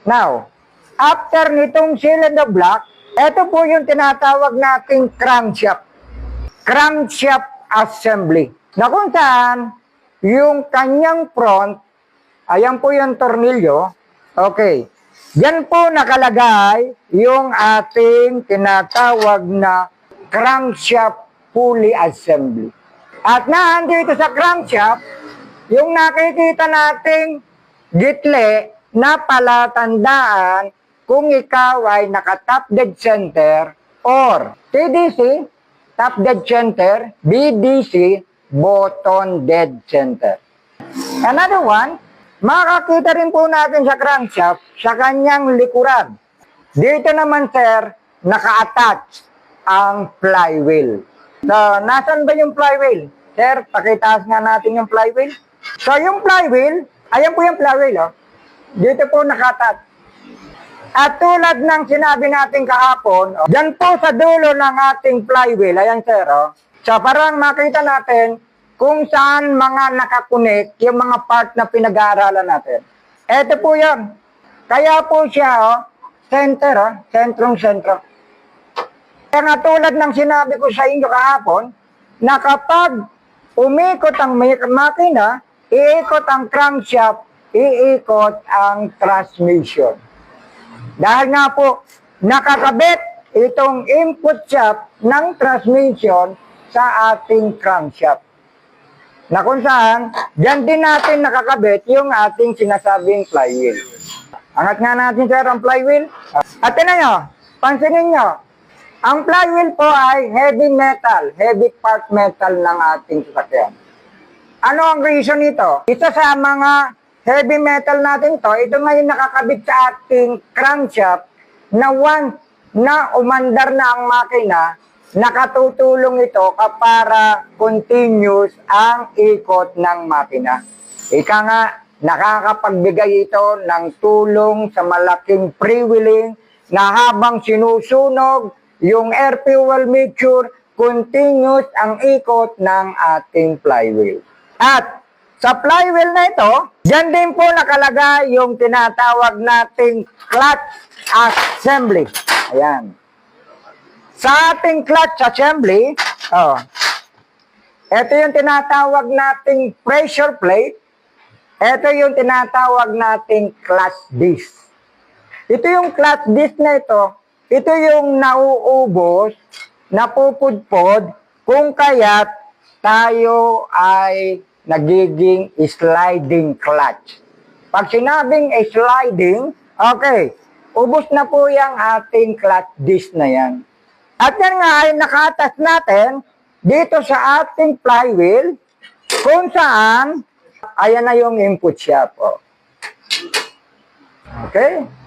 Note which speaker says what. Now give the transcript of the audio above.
Speaker 1: Now, after nitong cylinder block, ito po yung tinatawag nating crankshaft. Crankshaft assembly. Na kung saan, yung kanyang front, ayan po yung tornilyo. Okay. Yan po nakalagay yung ating tinatawag na crankshaft pulley assembly. At nandito sa crankshaft, yung nakikita nating gitle na palatandaan kung ikaw ay naka-top dead center or TDC, top dead center, BDC, bottom dead center. Another one, makakita rin po natin sa crankshaft sa kanyang likuran. Dito naman, sir, naka-attach ang flywheel. So, nasan ba yung flywheel? Sir, pakitaas nga natin yung flywheel. So, yung flywheel, ayan po yung flywheel, oh. Dito po naka-attach. At tulad ng sinabi natin kahapon, oh, dyan po sa dulo ng ating flywheel, ayan, sir, oh. So, parang makita natin kung saan mga nakakunik yung mga part na pinag-aaralan natin. Ito po yan. Kaya po siya, oh, center, oh, sentrong-sentro. Kaya nga tulad ng sinabi ko sa inyo kahapon, na kapag umikot ang makina, iikot ang crankshaft, iikot ang transmission. Dahil nga po, nakakabit itong input shaft ng transmission sa ating crankshaft. Na kung saan, dyan din natin nakakabit yung ating sinasabing flywheel. Angat nga natin, sir, ang flywheel. At tinan nyo, pansinin nyo, ang flywheel po ay heavy metal, heavy part metal ng ating sasakyan. Ano ang reason nito? Isa sa mga heavy metal natin to, ito ngayon nakakabit sa ating crankshaft na once na umandar na ang makina, nakatutulong ito para continuous ang ikot ng makina. Ika nga, nakakapagbigay ito ng tulong sa malaking freewheeling na habang sinusunog yung air fuel mixture, continuous ang ikot ng ating flywheel. At sa flywheel na ito, dyan din po nakalagay yung tinatawag nating clutch assembly. Ayan. Sa ating clutch assembly, oh, ito yung tinatawag nating pressure plate. Ito yung tinatawag nating clutch disc. Ito yung clutch disc na ito yung nauubos, napupudpod, kung kaya't tayo ay nagiging sliding clutch. Pag sinabing sliding, okay, ubos na po yung ating clutch disc na yan. At yan nga ay naka-attach natin dito sa ating flywheel kung saan, ayan na yung input shaft. Oh. Okay?